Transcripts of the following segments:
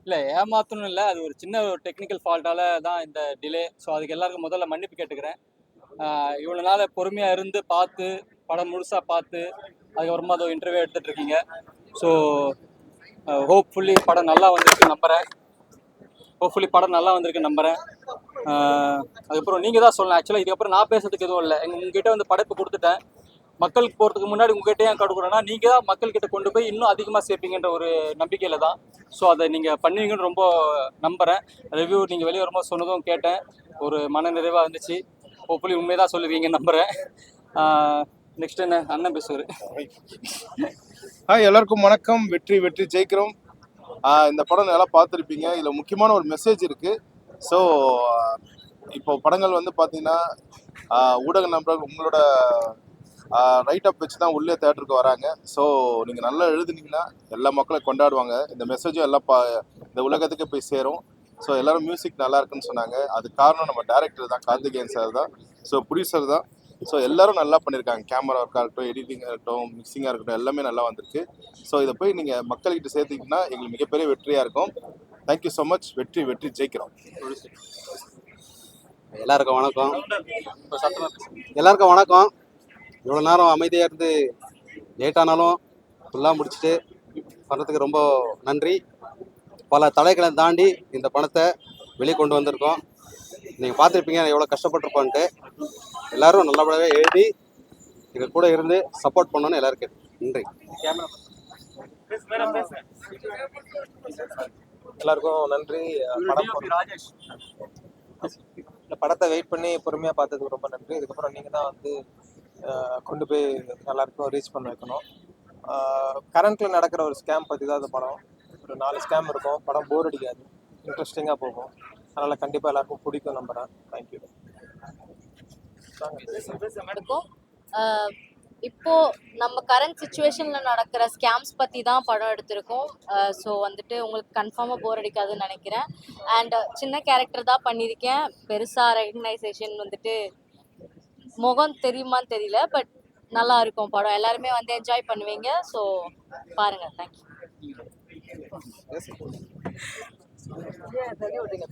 இல்லை ஏமாத்தணும் இல்லை, அது ஒரு சின்ன ஒரு டெக்னிக்கல் ஃபால்ட்டால தான் இந்த டிலே. ஸோ அதுக்கு எல்லாருக்கும் முதல்ல மன்னிப்பு கேட்டுக்கிறேன். இவ்வளோ நாள் பொறுமையாக இருந்து பார்த்து படம் முழுசாக பார்த்து அதுக்கப்புறமா அதை இன்டர்வியூ எடுத்துகிட்டு இருக்கீங்க. ஸோ ஹோப்ஃபுல்லி படம் நல்லா வந்திருக்கு நம்புகிறேன். அதுக்கப்புறம் நீங்கள் தான் சொல்லலாம். ஆக்சுவலாக இதுக்கப்புறம் நான் பேசுறதுக்கு எதுவும் இல்லை. உங்ககிட்ட வந்து படைப்பு கொடுத்துட்டேன். மக்களுக்கு போகிறதுக்கு முன்னாடி உங்ககிட்ட ஏன் கொடுக்குறேன்னா, நீங்கள் தான் மக்கள்கிட்ட கொண்டு போய் இன்னும் அதிகமாக சேர்ப்பீங்கன்ற ஒரு நம்பிக்கையில் தான். ஸோ அதை நீங்கள் பண்ணுவீங்கன்னு ரொம்ப நம்புகிறேன். ரிவ்யூ நீங்கள் வெளியே வரும்போது சொன்னதும் கேட்டேன், ஒரு மன நிறைவாக இருந்துச்சு. ஹோப்ஃபுல்லி உண்மையை தான் சொல்லுவீங்கன்னு நம்புகிறேன். நெக்ஸ்ட் என்ன அண்ணன் பேசுவார். எல்லாருக்கும் வணக்கம். வெற்றி வெற்றி ஜெயிக்கிறோம். இந்த படம் நல்லா பார்த்துருப்பீங்க. இதில் முக்கியமான ஒரு மெசேஜ் இருக்குது. ஸோ இப்போ படங்கள் வந்து பார்த்தீங்கன்னா ஊடக நண்பர்கள் உங்களோட ரைட் அப் வச்சு தான் உள்ளே தேட்டருக்கு வராங்க. ஸோ நீங்கள் நல்லா எழுதுனீங்கன்னா எல்லா மக்களும் கொண்டாடுவாங்க. இந்த மெசேஜும் எல்லாம் இந்த உலகத்துக்கு போய் சேரும். ஸோ எல்லாரும் மியூசிக் நல்லா இருக்குன்னு சொன்னாங்க. அது காரணம் நம்ம டேரக்டர் தான், கார்த்திகேயன் சார் தான். ஸோ ப்ரொடியூசர் தான். ஸோ எல்லாரும் நல்லா பண்ணியிருக்காங்க. கேமரா ஒர்க்காக இருக்கட்டும், எடிட்டிங்காக இருக்கட்டும், மிக்சிங்காக இருக்கட்டும், எல்லாமே நல்லா வந்திருக்கு. ஸோ இதை போய் நீங்கள் மக்கள்கிட்ட சேர்த்திங்கன்னா எங்களுக்கு மிகப்பெரிய வெற்றியாக இருக்கும். Thank you so much. வெற்றி வெற்றி ஜெயிக்கிறோம். எல்லாருக்கும் வணக்கம். இவ்வளோ நேரம் அமைதியாக இருந்து லேட் ஆனாலும் ஃபுல்லாக முடிச்சுட்டு பண்ணுறதுக்கு ரொம்ப நன்றி. பல தடைகளை தாண்டி இந்த பணத்தை வெளியே கொண்டு வந்திருக்கோம். நீங்கள் பார்த்துருப்பீங்க எவ்வளோ கஷ்டப்பட்டுருப்போன்ட்டு. எல்லோரும் நல்லபடியாக எழுதி எங்கள் கூட இருந்து சப்போர்ட் பண்ணணும்னு எல்லாருக்கும் நன்றி. எல்லாருக்கும் நன்றி. இந்த படத்தை வெயிட் பண்ணி பொறுமையாக பார்த்ததுக்கு ரொம்ப நன்றி. இதுக்கப்புறம் நீங்கள் தான் வந்து கொண்டு போய் எல்லாருக்கும் ரீச் பண்ண வைக்கணும். கரண்ட்டில் நடக்கிற ஒரு ஸ்கேம் பற்றி தான் இந்த படம். ஒரு 4 ஸ்கேம் இருக்கும். படம் போர் அடிக்காது, இன்ட்ரெஸ்டிங்காக போகும். அதனால் கண்டிப்பாக எல்லாருக்கும் பிடிக்கும் நம்புகிறேன். தேங்க்யூ. இப்போ நம்ம கரண்ட் சுச்சுவேஷன்ல நடக்கிற ஸ்கேம்ஸ் பத்தி தான் படம் எடுத்திருக்கோம். ஸோ வந்துட்டு உங்களுக்கு கன்ஃபார்மாக போர் அடிக்காதுன்னு நினைக்கிறேன். அண்ட் சின்ன கேரக்டர் தான் பண்ணியிருக்கேன். பெருசா ரெகக்னைசேஷன் வந்துட்டு முகம் தெரியுமான்னு தெரியல, பட் நல்லா இருக்கும் படம். எல்லாருமே வந்து என்ஜாய் பண்ணுவீங்க. ஸோ பாருங்க. தேங்க்யூ.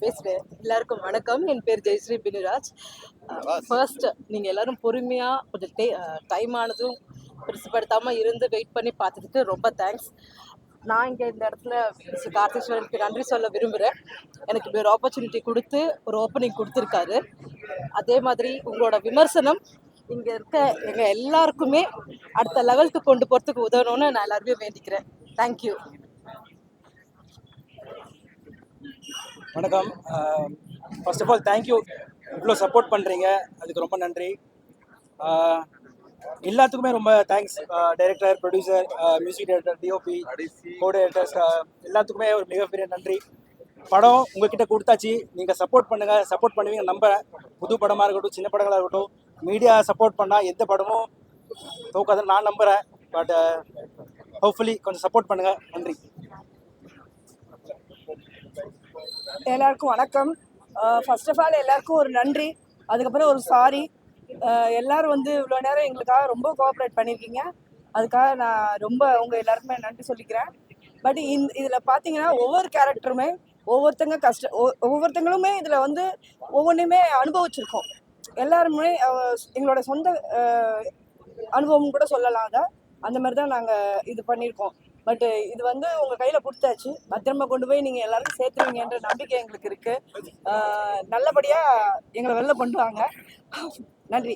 பேசுறேன். எல்லாருக்கும் வணக்கம். என் பேர் ஜெயஸ்ரீ பினிராஜ். ஃபர்ஸ்ட் நீங்கள் எல்லாரும் பொறுமையாக கொஞ்சம் டைம் ஆனதும் பெருசுப்படுத்தாமல் இருந்து வெயிட் பண்ணி பார்த்ததுக்கு ரொம்ப தேங்க்ஸ். நான் இங்கே இந்த இடத்துல மிஸ்டர் கார்த்திஸ்வரனுக்கு நன்றி சொல்ல விரும்புகிறேன். எனக்கு இப்படி ஒரு ஆப்பர்ச்சுனிட்டி கொடுத்து ஒரு ஓப்பனிங் கொடுத்துருக்காரு. அதே மாதிரி உங்களோட விமர்சனம் இங்கே இருக்க எங்கள் எல்லாருக்குமே அடுத்த லெவலுக்கு கொண்டு போகிறதுக்கு உதவணும்னு நான் எல்லாருமே வேண்டிக்கிறேன். தேங்க்யூ. வணக்கம். First of all thank you. இவ்வளோ சப்போர்ட் பண்ணுறீங்க, அதுக்கு ரொம்ப நன்றி. எல்லாத்துக்குமே ரொம்ப thanks. Director, producer, music director, DOP, co directors எல்லாத்துக்குமே ஒரு மிகப்பெரிய நன்றி. படம் உங்ககிட்ட கொடுத்தாச்சு, நீங்கள் சப்போர்ட் பண்ணுங்கள், சப்போர்ட் பண்ணுவீங்க நம்புகிறேன். புது படமாக இருக்கட்டும், சின்ன படங்களாக இருக்கட்டும், மீடியா சப்போர்ட் பண்ணால் எந்த படமும் தோக்காதுன்னு நான் நம்புகிறேன். பட் ஹோப்ஃபுல்லி கொஞ்சம் சப்போர்ட் பண்ணுங்கள். நன்றி. எல்லாருக்கும் வணக்கம். ஃபர்ஸ்ட் ஆஃப் ஆல் எல்லாருக்கும் ஒரு நன்றி, அதுக்கப்புறம் ஒரு சாரி. எல்லோரும் வந்து இவ்வளோ நேரம் எங்களுக்காக ரொம்ப கோஆப்ரேட் பண்ணியிருக்கீங்க. அதுக்காக நான் ரொம்ப உங்கள் எல்லாருக்குமே நன்றி சொல்லிக்கிறேன். பட் இதில் பார்த்தீங்கன்னா ஒவ்வொரு கேரக்டருமே ஒவ்வொருத்தங்களுமே இதில் வந்து ஒவ்வொன்றுமே அனுபவிச்சிருக்கோம். எல்லாருமே எங்களோட சொந்த அனுபவம் கூட சொல்லலாம். அதை அந்த மாதிரி தான் நாங்கள் இது பண்ணியிருக்கோம். பட் இது வந்து உங்கள் கையில் கொடுத்தாச்சு, பத்திரமா கொண்டு போய் நீங்கள் எல்லாருக்கும் சேர்த்துருவீங்கன்ற நம்பிக்கை எங்களுக்கு இருக்குது. நல்லபடியாக எங்களை வெளில கொண்டு வாங்க. நன்றி.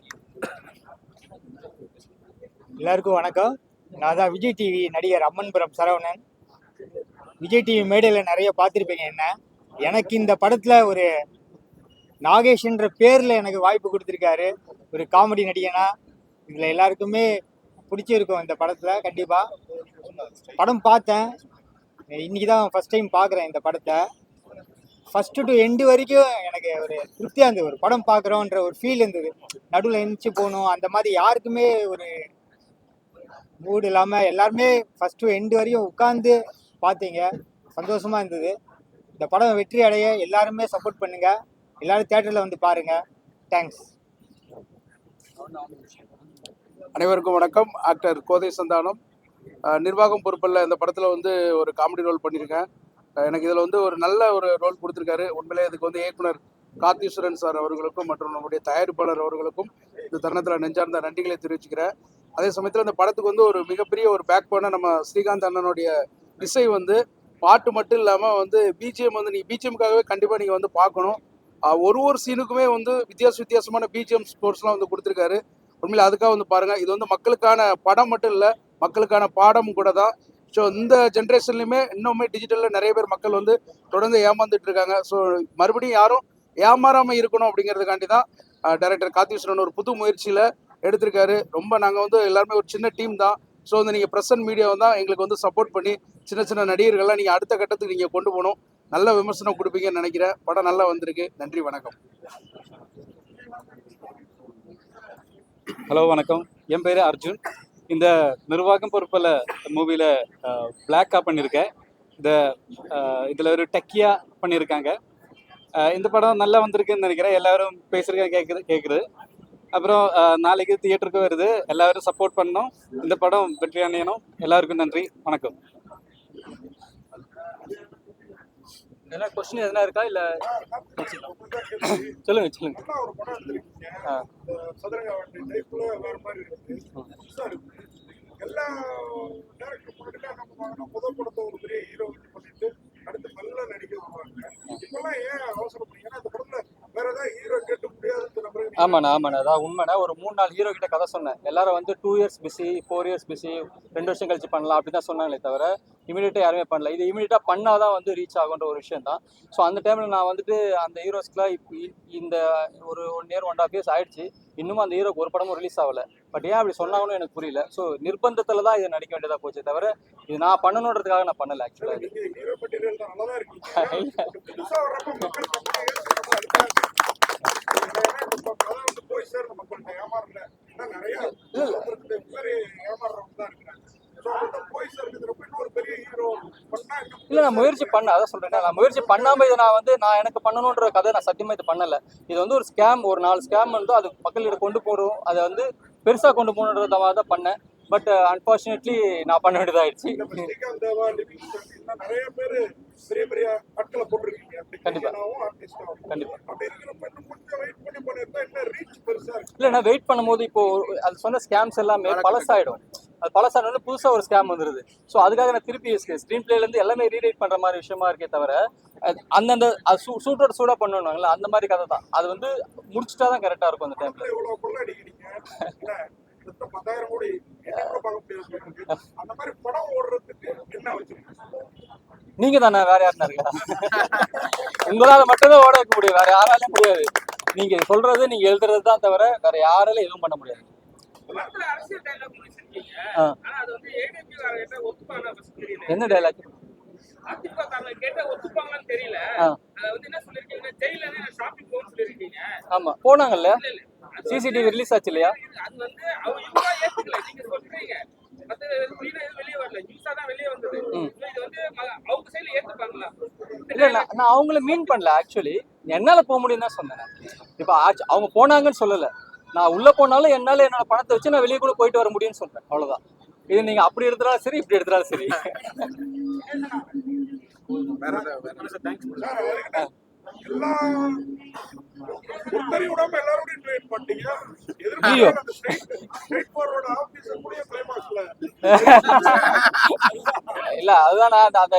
எல்லாருக்கும் வணக்கம். நான் தான் விஜய் டிவி நடிகர் அம்மன்புரம் சரவணன். விஜய் டிவி மேடையில் நிறைய பார்த்துருப்பீங்க. எனக்கு இந்த படத்தில் ஒரு நாகேஷ்ன்ற பேரில் எனக்கு வாய்ப்பு கொடுத்துருக்காரு. ஒரு காமெடி நடிகனா இதில் எல்லாருக்குமே பிடிச்சிருக்கும். இந்த படத்தில் கண்டிப்பாக படம் பார்த்தேன். இன்றைக்கி தான் ஃபஸ்ட் டைம் பார்க்குறேன் இந்த படத்தை. ஃபஸ்ட்டு டு எண்டு வரைக்கும் எனக்கு ஒரு திருப்தியாக இருந்தது. ஒரு படம் பார்க்குறோன்ற ஒரு ஃபீல் இருந்தது. நடுவில் எழுந்துச்சு போகணும் அந்த மாதிரி யாருக்குமே ஒரு மூடு இல்லாமல் எல்லாருமே ஃபஸ்ட் டு எண்டு வரையும் உட்காந்து பார்த்தீங்க. சந்தோஷமாக இருந்தது. இந்த படம் வெற்றி அடைய எல்லாருமே சப்போர்ட் பண்ணுங்கள். எல்லோரும் தேட்டரில் வந்து பாருங்கள். தேங்க்ஸ். அனைவருக்கும் வணக்கம். ஆக்டர் கோதை சந்தானம். நிர்வாகம் பொறுப்பில் இந்த படத்தில் வந்து ஒரு காமெடி ரோல் பண்ணியிருக்கேன். எனக்கு இதில் வந்து ஒரு நல்ல ஒரு ரோல் கொடுத்துருக்காரு. உண்மையிலே இதுக்கு வந்து இயக்குனர் காத்தீஸ்வரன் சார் அவர்களுக்கும் மற்றும் நம்முடைய தயாரிப்பாளர் அவர்களுக்கும் இந்த தருணத்தில் நெஞ்சார்ந்த நன்றிகளை தெரிவிச்சுக்கிறேன். அதே சமயத்தில் இந்த படத்துக்கு வந்து ஒரு மிகப்பெரிய ஒரு பேக் போன நம்ம ஸ்ரீகாந்த் அண்ணனுடைய இசை வந்து பாட்டு மட்டும் இல்லாமல் வந்து பிஜிஎம் வந்து நீங்கள் பிஜிஎம்காகவே கண்டிப்பாக நீங்கள் வந்து பார்க்கணும். ஒரு சீனுக்குமே வந்து வித்தியாசமான பிஜிஎம் ஸ்கோர்ஸ்லாம் வந்து கொடுத்துருக்காரு. உண்மையில அதுக்காக வந்து பாருங்கள். இது வந்து மக்களுக்கான படம் மட்டும் இல்லை, மக்களுக்கான பாடமும் கூட தான். ஸோ இந்த ஜென்ரேஷன்லையுமே இன்னுமே டிஜிட்டலில் நிறைய பேர் மக்கள் வந்து தொடர்ந்து ஏமாந்துட்டு இருக்காங்க. ஸோ மறுபடியும் யாரும் ஏமாறாமல் இருக்கணும் அப்படிங்கிறதுக்காண்டி தான் டைரக்டர் காத்தீஸ்வரன் ஒரு புது முயற்சியில் எடுத்திருக்காரு. ரொம்ப நாங்கள் வந்து எல்லாருமே ஒரு சின்ன டீம் தான். ஸோ வந்து நீங்கள் ப்ரெஸ் அண்ட் மீடியாவை தான் எங்களுக்கு வந்து சப்போர்ட் பண்ணி சின்ன நடிகர்கள்லாம் நீங்கள் அடுத்த கட்டத்துக்கு நீங்கள் கொண்டு போகணும். நல்ல விமர்சனம் கொடுப்பீங்கன்னு நினைக்கிறேன். படம் நல்லா வந்திருக்கு. நன்றி, வணக்கம். ஹலோ, வணக்கம். என் பேர் அர்ஜுன். இந்த நிர்வாகம் பொறுப்பில் மூவியில் பிளாக்காக பண்ணியிருக்கேன். இதில் ஒரு டெக்கியாக பண்ணியிருக்காங்க. இந்த படம் நல்லா வந்திருக்குன்னு நினைக்கிறேன். எல்லாரும் பேசுகிறேன் கேட்குது. அப்புறம் நாளைக்கு தியேட்டருக்கு வருது. எல்லாரும் சப்போர்ட் பண்ணணும். இந்த படம் வெற்றி அடையணும். எல்லாருக்கும் நன்றி, வணக்கம். என்ன கொஸ்டின் எதனா இருக்கா இல்லை? சொல்லுங்க. எல்லா முதல் படத்தை ஒரு பெரிய ஹீரோ பண்ணிட்டு அடுத்து நல்ல நடிக்க வருவாங்க. இப்பெல்லாம் ஏன் அவசரப்படுறீங்க? அந்த படத்துல வேற ஏதாவது ஹீரோ கேட்க முடியாது. ஆமாண்ணா, அதான் உண்மைண்ணா. ஒரு 3-4 ஹீரோ கிட்ட கதை சொன்னேன். எல்லாரும் வந்து 2 years பிஸி, 4 years பிஸி, 2 வருஷம் கழிச்சு பண்ணலாம் அப்படி தான் சொன்னாங்களே தவிர இமீடியட்டாக யாருமே பண்ணல. இது இமீடியட்டாக பண்ணால் தான் வந்து ரீச் ஆகுன்ற ஒரு விஷயம் தான். ஸோ அந்த டைமில் நான் வந்துட்டு அந்த ஹீரோஸ்க்குலாம் இந்த ஒரு 1 year 1.5 years ஆயிடுச்சு. இன்னும் அந்த ஹீரோக்கு ஒரு படமும் ரிலீஸ் ஆகலை. பட் ஏன் அப்படி சொன்னாங்கன்னு எனக்கு புரியல. ஸோ நிர்பந்தத்தில் தான் இதை நடிக்க வேண்டியதாக போச்சே தவிர இது நான் பண்ணணுன்றதுக்காக நான் பண்ணலை ஆக்சுவலாக. இல்லை, நான் முயற்சி பண்ண அதான் சொல்றேன். நான் முயற்சி பண்ணாமல் இதை நான் எனக்கு பண்ணணுன்ற கதை நான் சத்தியமாக இது பண்ணலை. இது வந்து ஒரு ஸ்கேம், ஒரு 4 ஸ்கேம் வந்து அது மக்கள்கிட்ட கொண்டு போகிறோம், அதை வந்து பெருசாக கொண்டு போகணுன்றதாக தான் பண்ணேன். பட் அன்ஃபார்ச்சுனேட்லி நான் பண்ண வேண்டியதாகிடுச்சு. நிறைய பேர் பெரிய பெரிய ஆட்களை போட்டிருக்கீங்க. கண்டிப்பா. இல்லை, நான் வெயிட் பண்ணும்போது இப்போ அது சொன்ன ஸ்கேம்ஸ் எல்லாமே பழசாயிடும். அது பழசாயிடும், புதுசாக ஒரு ஸ்கேம் வந்துடுது. ஸோ அதுக்காக நான் திருப்பி ஸ்க்ரீன் பிளேலேருந்து எல்லாமே ரீரைட் பண்ணுற மாதிரி விஷயமா இருக்கே தவிர அந்தந்த அது சூட்டோட சூடாக பண்ணணுங்களா அந்த மாதிரி கதை தான். அது வந்து முடிச்சுட்டா தான் கரெக்டாக இருக்கும் அந்த டைமில். 10,000 கோடி அந்த மாதிரி படம் ஓடுறதுக்கு என்ன வச்சிருக்கீங்க? நீங்க தானே, வேற யாருன்னா இருக்கா? உங்களால மட்டும்தான் ஓட வைக்க முடியும், வேற யாராலும் முடியாது. நீங்க சொல்றது நீங்க எழுதுறது தான் தவிர வேற யாராலும் எதுவும் பண்ண முடியாது. என்ன டைலாக்? ஆமா, போனாங்கல்ல, சிசிடிவி ரிலீஸ் ஆச்சு இல்லையா? இல்ல, நான் அவங்கள மீன் பண்ணல. ஆக்சுவலி என்னால போக முடியும் தான் சொன்னேன். இப்ப அவங்க போனாங்கன்னு சொல்லல. நான் உள்ள போனாலும் என்னால என்னோட பணத்தை வச்சு நான் வெளியே கூட போயிட்டு வர முடியும்னு சொல்றேன், அவ்வளவுதான். இது நீங்க அப்படி எடுத்தாலும் சரி, இப்படி எடுத்தாலும் சரி. இல்ல, அதுதான் அந்த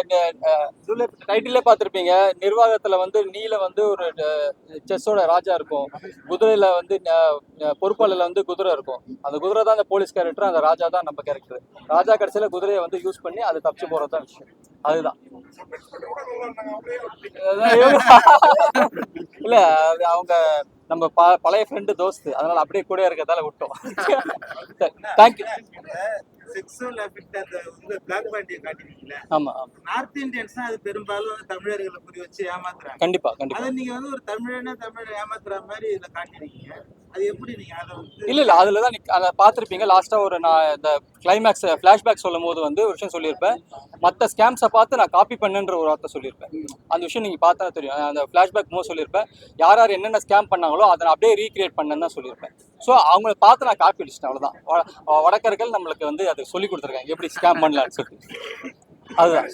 டைட்டிலே பார்த்திருப்பீங்க. நிர்வாகத்துல வந்து நீல வந்து ஒரு செஸ்ஸோட ராஜா இருக்கும், குதிரையில வந்து பொறுப்பாளர்ல வந்து குதிரை இருக்கும். அந்த குதிரை தான் அந்த போலீஸ் கேரக்டர், அந்த ராஜா தான் நம்ம கேரக்டர். ராஜா கடைசியில குதிரையை வந்து யூஸ் பண்ணி அதை தப்பிச்சு போறதுதான் விஷயம். அதுதான். இல்ல, அது அவங்க நம்ம பழைய ஃப்ரெண்டு தோஸ்து, அதனால அப்படியே கூட இருக்கிறதால விட்டோம். தேங்க்யூ. செக்ஸுவல் அஃபெக்ட் அந்த வந்து பிளாக் பாண்டியை காட்டினீங்கல்ல. ஆமா, நார்த் இந்தியன்ஸ் அது பெரும்பாலும் தமிழர்களை புரிய வச்சு ஏமாத்துறாங்க. கண்டிப்பா. அதை நீங்க வந்து ஒரு தமிழனை ஏமாத்துற மாதிரி இதை காட்டினீங்க. அது எப்படி நீங்க அதை வந்து இல்ல அதுல தான் அதை பார்த்துருப்பீங்க. லாஸ்டா ஒரு நான் இந்த கிளைமேக்ஸ் ஃபிளாஷ்பேக் சொல்லும் போது வந்து ஒரு விஷயம் சொல்லியிருப்பேன். மற்ற ஸ்கேம்ஸை பார்த்து நான் காப்பி பண்ணுன்ற ஒரு வார்த்தை சொல்லியிருப்பேன். அந்த விஷயம் நீங்க பார்த்தா தெரியும். அந்த ஃபிளாஷ்பேக் போது சொல்லியிருப்பேன். யார் யார் என்னென்ன ஸ்கேம் பண்ணாங்களோ அதை அப்படியே ரீக்ரியேட் பண்ணேன்னு தான் சொல்லியிருப்பேன். ஸோ அவங்கள பார்த்து நான் காப்பி அடிச்சிட்டேன், அவ்வளோதான். வடக்கர்கள் நம்மளுக்கு வந்து அதை சொல்லி கொடுத்துருக்காங்க எப்படி ஸ்கேம் பண்ணலான்னு சொல்லி. அதுதான்.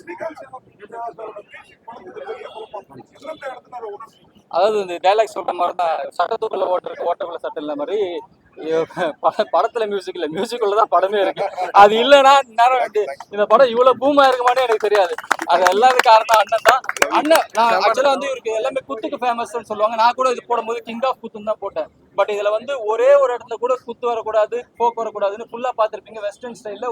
அதாவது இந்த டைலாக் சொல்ற மாதிரி தான், சட்டத்துக்குள்ள ஓட்டக்குள்ள சட்டம் இல்ல மாதிரி படத்துல மியூசிக் இல்ல, மியூசிக் உள்ளதான் படமே இருக்கு. அது இல்லைன்னா நேரம் இந்த படம் இவ்வளவு பூமா இருக்குமானே எனக்கு தெரியாது. அது எல்லாத்துக்கும் காரணம் அண்ணன் தான். அண்ணன் நான் ஆக்சுவலா வந்து இவருக்கு எல்லாமே குத்துக்கு ஃபேமஸ் சொல்லுவாங்க. நான் கூட இது போடும்போது கிங் ஆஃப் குத்துன்னு தான் போட்டேன். பட் இதுல வந்து ஒரே ஒரு இடத்துல கூட குத்து வரக்கூடாது, போக்கு வரக்கூடாதுன்னு ஃபுல்லா பாத்திருப்பீங்க. வெஸ்டர்ன் ஸ்டைல்ல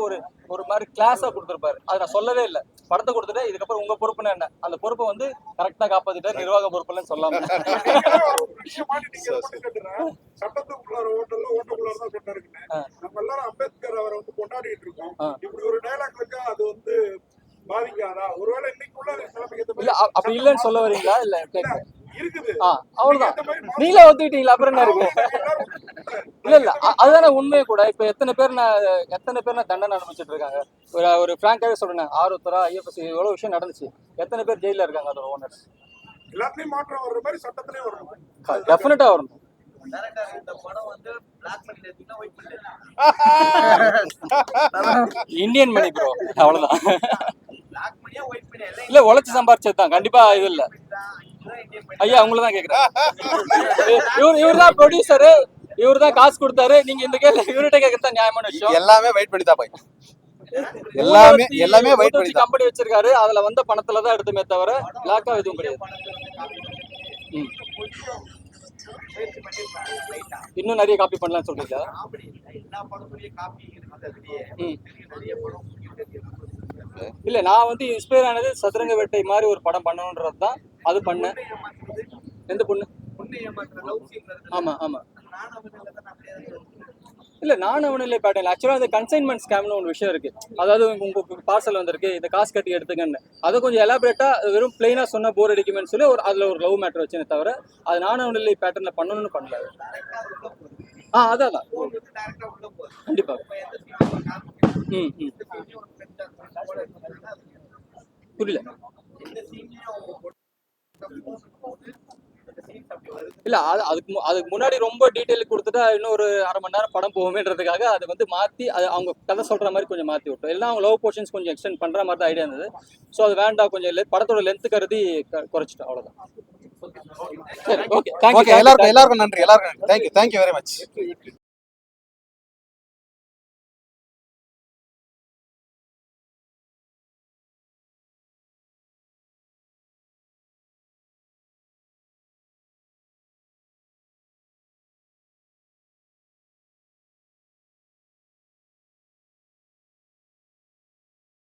ஒரு மாதிரி கிளாஸா கொடுத்துருப்பாரு. அதை நான் சொல்லவே இல்லை. படத்தை கொடுத்துட்டு இதுக்கப்புறம் உங்க பொறுப்புன்னு என்ன, அந்த பொறுப்பை வந்து கரெக்டா காப்பாத்திட்டு நிர்வாக பொறுப்புலன்னு சொல்லாம சட்டத்துக்குள்ளார ஓட்டுக்குள்ளார தான் சொன்னாருங்க. நம்ம எல்லாரும் அம்பேத்கர் அவரை வந்து கொண்டாடிட்டு இருக்கோம். இப்படி ஒரு டைலாக் இருக்கா, அது வந்து பாதிக்காதா? ஒருவேளை இன்னைக்கு உள்ள நிலைமைக்கு இல்ல அப்படி இல்லைன்னு சொல்ல வரீங்களா? இல்ல இருக்குது. அவ்வளவுதான். நீங்களே ஒத்துக்கிட்டீங்களா, அப்புறம் என்ன இருக்கு? இல்ல அதுதானே உண்மையே கூட. இப்ப எத்தனை பேர் நான் தண்டனை அனுபவிச்சுட்டு இருக்காங்க. ஒரு பிராங்காவே சொல்றேன், ஆரோத்தரா ஐஎஃப்எஸ் எவ்வளவு விஷயம் நடந்துச்சு. எத்தனை பேர் ஜெயில இருக்காங்க அதோட ஓனர்ஸ். எல்லாத்துலயும் மாற்றம் வர்ற மாதிரி சட்டத்திலயும் வரணும். டெஃபினட்டா வரணும். இந்தியன் மணி ப்ரோ, அவ்வளவுதான். இல்ல உழைச்சு சம்பாரிச்சதுதான், கண்டிப்பா இது இல்ல. ஐயா உங்களை தான் கேக்குறேன். இவர் தான் ப்ரொடியூசரு, இவர் தான் காசு கொடுத்தாரு. நீங்க இந்த கேள்வி இவர்கிட்ட கேட்கறதா நியாயமான விஷயம். எல்லாமே வெயிட் பண்ணி தான் போய் எல்லாமே வெயிட் பண்ணி தான் கம்பெனி வச்சிருக்காரு. அதுல வந்த பணத்துல தான் எடுத்துமே தவிர லாக்கா எதுவும் கிடையாது. இன்னும் நிறைய காப்பி பண்ணலாம்னு சொல்றீங்க. இல்ல நான் வந்து இன்ஸ்பயர் ஆனது சதுரங்க வேட்டை மாதிரி ஒரு படம் பண்ணணும்ன்றது தான். அது பண்ணேன். எந்த பொண்ணு? ஆமா ஆமா. இல்ல நான் அவனிலே பேட்டர்ன் ஆக்சுவலா அந்த கன்சைன்மெண்ட் ஸ்கேம்னு ஒரு விஷயம் இருக்கு. அதாவது உங்க பார்சல் வந்திருக்கு, இதை காசு கட்டி எடுத்துக்கன்னு. அதை கொஞ்சம் எலாபரேட்டா வெறும் பிளைனா சொன்னா போர் அடிக்குமேன்னு சொல்லி அதுல ஒரு லவ் மேட்டர் வச்சுன்னு தவிர அது நான் அவனிலே பேட்டர்ன்ல பண்ணணும்னு பண்ணல. அதான் கண்டிப்பா. புரியல. இல்ல அதுக்கு முன்னாடி ரொம்ப டீட்டெயில் கொடுத்துட்டா இன்னும் ஒரு அரை மணி நேரம் படம் போகுமேன்றதுக்காக அதை வந்து மாத்தி அது அவங்க கதை சொல்ற மாதிரி கொஞ்சம் மாத்தி விட்டோம். எல்லாம் அவங்க லவ் போர்ஷன்ஸ் கொஞ்சம் எக்ஸ்டெண்ட் பண்ற மாதிரி தான் ஐடியா இருந்தது. ஸோ அது வேண்டாம், கொஞ்சம் படத்தோட லென்த் கருதி குறைச்சிட்டோம், அவ்வளவுதான். ஓகே, எல்லாருக்கும் நன்றி. Thank you very much.